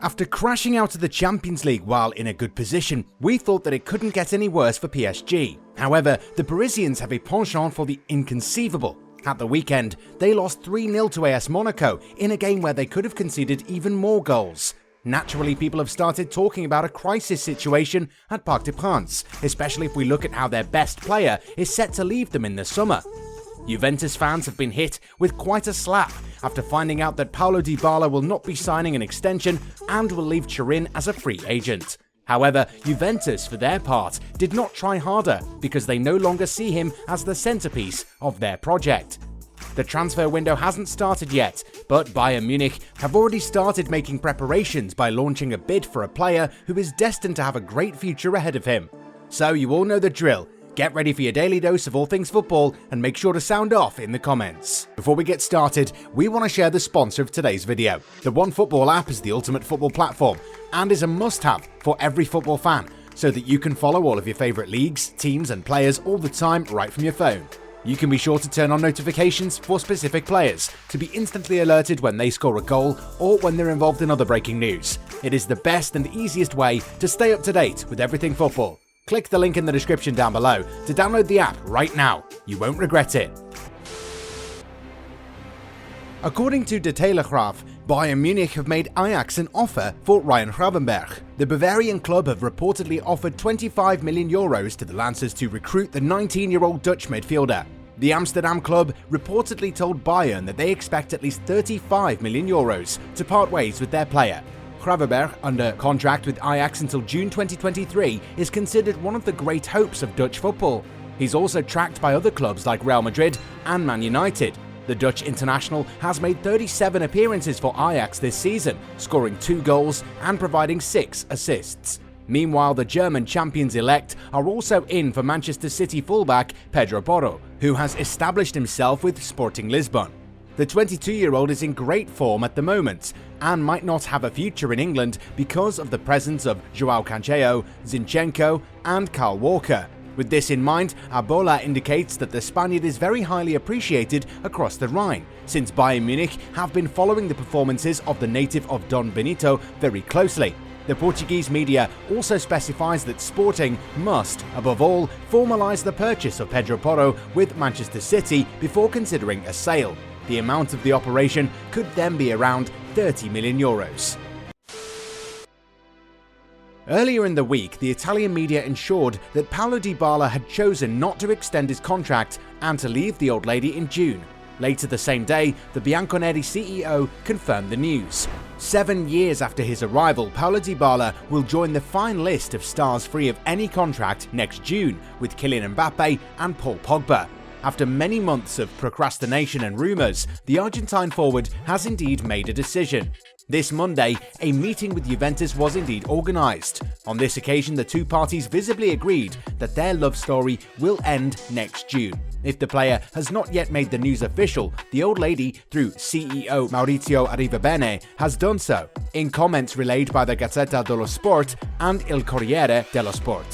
After crashing out of the Champions League while in a good position, we thought that it couldn't get any worse for PSG. However, the Parisians have a penchant for the inconceivable. At the weekend, they lost 3-0 to AS Monaco in a game where they could have conceded even more goals. Naturally, people have started talking about a crisis situation at Parc de France, especially if we look at how their best player is set to leave them in the summer. Juventus fans have been hit with quite a slap after finding out that Paulo Dybala will not be signing an extension and will leave Turin as a free agent. However, Juventus, for their part, did not try harder because they no longer see him as the centerpiece of their project. The transfer window hasn't started yet, but Bayern Munich have already started making preparations by launching a bid for a player who is destined to have a great future ahead of him. So you all know the drill. Get ready for your daily dose of all things football and make sure to sound off in the comments. Before we get started, we want to share the sponsor of today's video. The OneFootball app is the ultimate football platform and is a must-have for every football fan so that you can follow all of your favourite leagues, teams and players all the time right from your phone. You can be sure to turn on notifications for specific players to be instantly alerted when they score a goal or when they're involved in other breaking news. It is the best and easiest way to stay up to date with everything football. Click the link in the description down below to download the app right now. You won't regret it. According to De Telegraaf, Bayern Munich have made Ajax an offer for Ryan Gravenberch. The Bavarian club have reportedly offered €25 million to the Lancers to recruit the 19-year-old Dutch midfielder. The Amsterdam club reportedly told Bayern that they expect at least €35 million to part ways with their player. Gravenberch, under contract with Ajax until June 2023, is considered one of the great hopes of Dutch football. He's also tracked by other clubs like Real Madrid and Man United. The Dutch international has made 37 appearances for Ajax this season, scoring 2 goals and providing 6 assists. Meanwhile, the German champions-elect are also in for Manchester City fullback Pedro Porro, who has established himself with Sporting Lisbon. The 22-year-old is in great form at the moment and might not have a future in England because of the presence of Joao Cancelo, Zinchenko and Kyle Walker. With this in mind, Arbola indicates that the Spaniard is very highly appreciated across the Rhine, since Bayern Munich have been following the performances of the native of Don Benito very closely. The Portuguese media also specifies that Sporting must, above all, formalise the purchase of Pedro Porro with Manchester City before considering a sale. The amount of the operation could then be around €30 million. Earlier in the week, the Italian media ensured that Paulo Dybala had chosen not to extend his contract and to leave the old lady in June. Later the same day, the Bianconeri CEO confirmed the news. 7 years after his arrival, Paulo Dybala will join the fine list of stars free of any contract next June with Kylian Mbappe and Paul Pogba. After many months of procrastination and rumours, the Argentine forward has indeed made a decision. This Monday, a meeting with Juventus was indeed organised. On this occasion, the two parties visibly agreed that their love story will end next June. If the player has not yet made the news official, the old lady, through CEO Maurizio Arrivabene, has done so, in comments relayed by the Gazzetta dello Sport and Il Corriere dello Sport.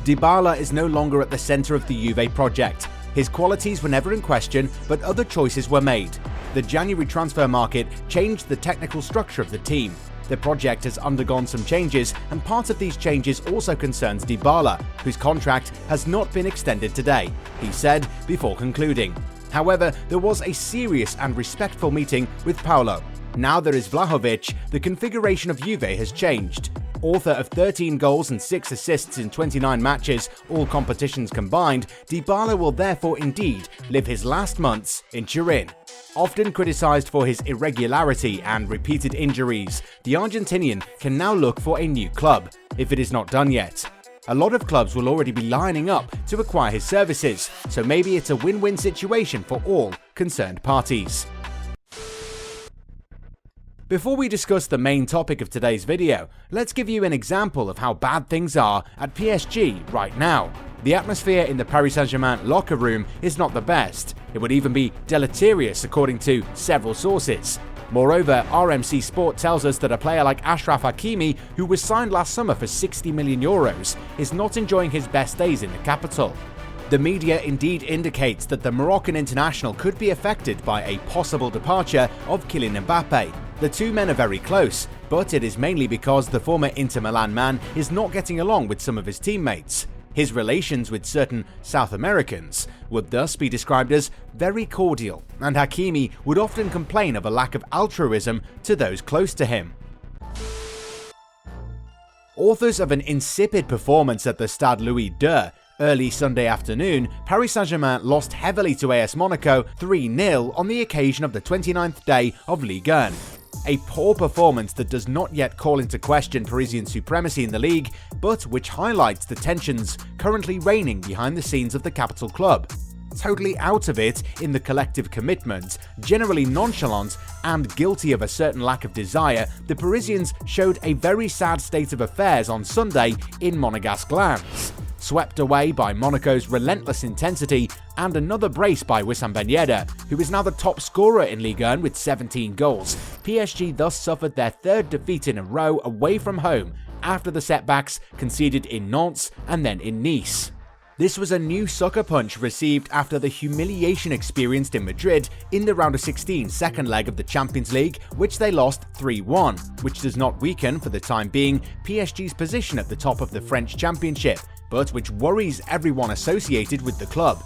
Dybala is no longer at the centre of the Juve project. His qualities were never in question, but other choices were made. The January transfer market changed the technical structure of the team. The project has undergone some changes, and part of these changes also concerns Dybala, whose contract has not been extended today, he said before concluding. However, there was a serious and respectful meeting with Paulo. Now there is Vlahovic, the configuration of Juve has changed. Author of 13 goals and 6 assists in 29 matches, all competitions combined, Dybala will therefore indeed live his last months in Turin. Often criticised for his irregularity and repeated injuries, the Argentinian can now look for a new club, if it is not done yet. A lot of clubs will already be lining up to acquire his services, so maybe it's a win-win situation for all concerned parties. Before we discuss the main topic of today's video, let's give you an example of how bad things are at PSG right now. The atmosphere in the Paris Saint-Germain locker room is not the best. It would even be deleterious according to several sources. Moreover, RMC Sport tells us that a player like Achraf Hakimi, who was signed last summer for €60 million, is not enjoying his best days in the capital. The media indeed indicates that the Moroccan international could be affected by a possible departure of Kylian Mbappe. The two men are very close, but it is mainly because the former Inter Milan man is not getting along with some of his teammates. His relations with certain South Americans would thus be described as very cordial, and Hakimi would often complain of a lack of altruism to those close to him. Authors of an insipid performance at the Stade Louis II early Sunday afternoon, Paris Saint-Germain lost heavily to AS Monaco 3-0 on the occasion of the 29th day of Ligue 1. A poor performance that does not yet call into question Parisian supremacy in the league, but which highlights the tensions currently reigning behind the scenes of the capital club. Totally out of it in the collective commitment, generally nonchalant and guilty of a certain lack of desire, the Parisians showed a very sad state of affairs on Sunday in Monegasque lands. Swept away by Monaco's relentless intensity and another brace by Wissam Ben Yedder, who is now the top scorer in Ligue 1 with 17 goals, PSG thus suffered their third defeat in a row away from home after the setbacks conceded in Nantes and then in Nice. This was a new sucker punch received after the humiliation experienced in Madrid in the round of 16 second leg of the Champions League, which they lost 3-1, which does not weaken for the time being PSG's position at the top of the French Championship, but which worries everyone associated with the club.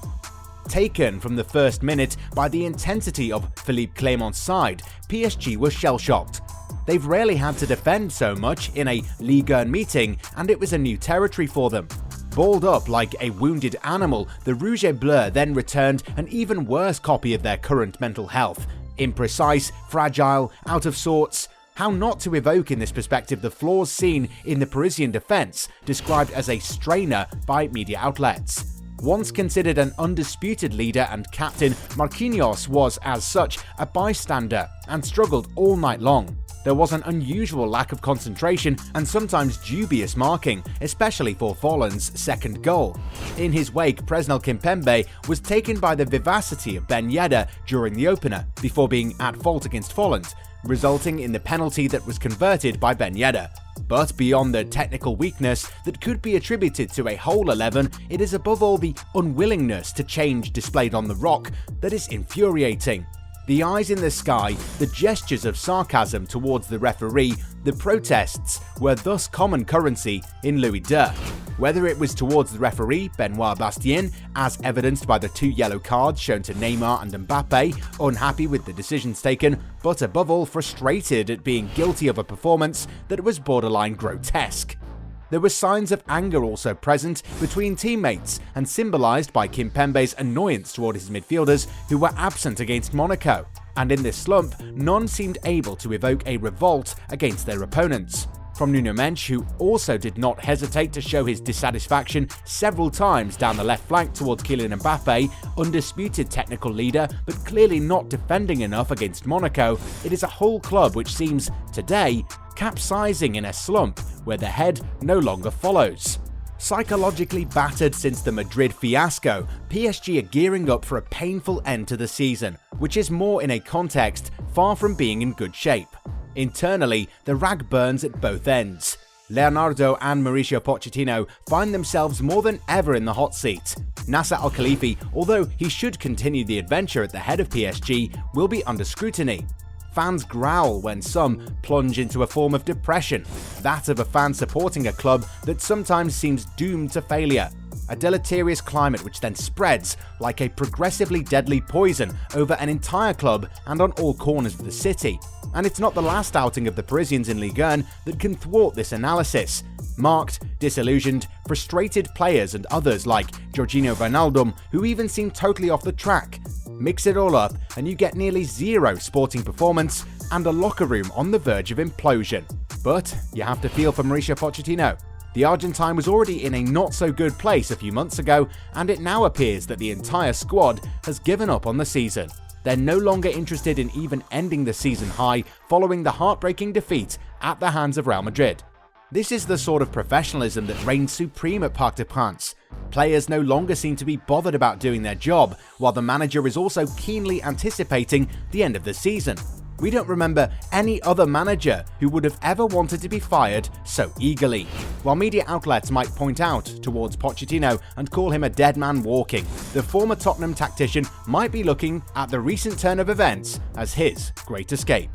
Taken from the first minute by the intensity of Philippe Clément's side, PSG was shell-shocked. They've rarely had to defend so much in a Ligue 1 meeting, and it was a new territory for them. Balled up like a wounded animal, the Rouge et Bleu then returned an even worse copy of their current mental health. Imprecise, fragile, out of sorts. How not to evoke in this perspective the flaws seen in the Parisian defence, described as a strainer by media outlets. Once considered an undisputed leader and captain, Marquinhos was, as such, a bystander and struggled all night long. There was an unusual lack of concentration and sometimes dubious marking, especially for Folland's second goal. In his wake, Presnel Kimpembe was taken by the vivacity of Ben Yedder during the opener, before being at fault against Folland, resulting in the penalty that was converted by Ben Yedder. But beyond the technical weakness that could be attributed to a whole 11, it is above all the unwillingness to change displayed on the rock that is infuriating. The eyes in the sky, the gestures of sarcasm towards the referee, the protests were thus common currency in Louis II. Whether it was towards the referee, Benoit Bastien, as evidenced by the 2 yellow cards shown to Neymar and Mbappe, unhappy with the decisions taken, but above all frustrated at being guilty of a performance that was borderline grotesque. There were signs of anger also present between teammates and symbolised by Kimpembe's annoyance toward his midfielders who were absent against Monaco, and in this slump, none seemed able to evoke a revolt against their opponents. From Nuno Mendes, who also did not hesitate to show his dissatisfaction several times down the left flank towards Kylian Mbappe, undisputed technical leader but clearly not defending enough against Monaco, it is a whole club which seems, today, capsizing in a slump where the head no longer follows. Psychologically battered since the Madrid fiasco, PSG are gearing up for a painful end to the season, which is more in a context far from being in good shape. Internally, the rag burns at both ends. Leonardo and Mauricio Pochettino find themselves more than ever in the hot seat. Nasser Al-Khelaifi, although he should continue the adventure at the head of PSG, will be under scrutiny. Fans growl when some plunge into a form of depression, that of a fan supporting a club that sometimes seems doomed to failure. A deleterious climate which then spreads like a progressively deadly poison over an entire club and on all corners of the city. And it's not the last outing of the Parisians in Ligue 1 that can thwart this analysis. Marked, disillusioned, frustrated players and others like Georginio Wijnaldum, who even seem totally off the track. Mix it all up and you get nearly zero sporting performance and a locker room on the verge of implosion. But you have to feel for Mauricio Pochettino. The Argentine was already in a not-so-good place a few months ago, and it now appears that the entire squad has given up on the season. They're no longer interested in even ending the season high following the heartbreaking defeat at the hands of Real Madrid. This is the sort of professionalism that reigns supreme at Parc des Princes. Players no longer seem to be bothered about doing their job, while the manager is also keenly anticipating the end of the season. We don't remember any other manager who would have ever wanted to be fired so eagerly. While media outlets might point out towards Pochettino and call him a dead man walking, the former Tottenham tactician might be looking at the recent turn of events as his great escape.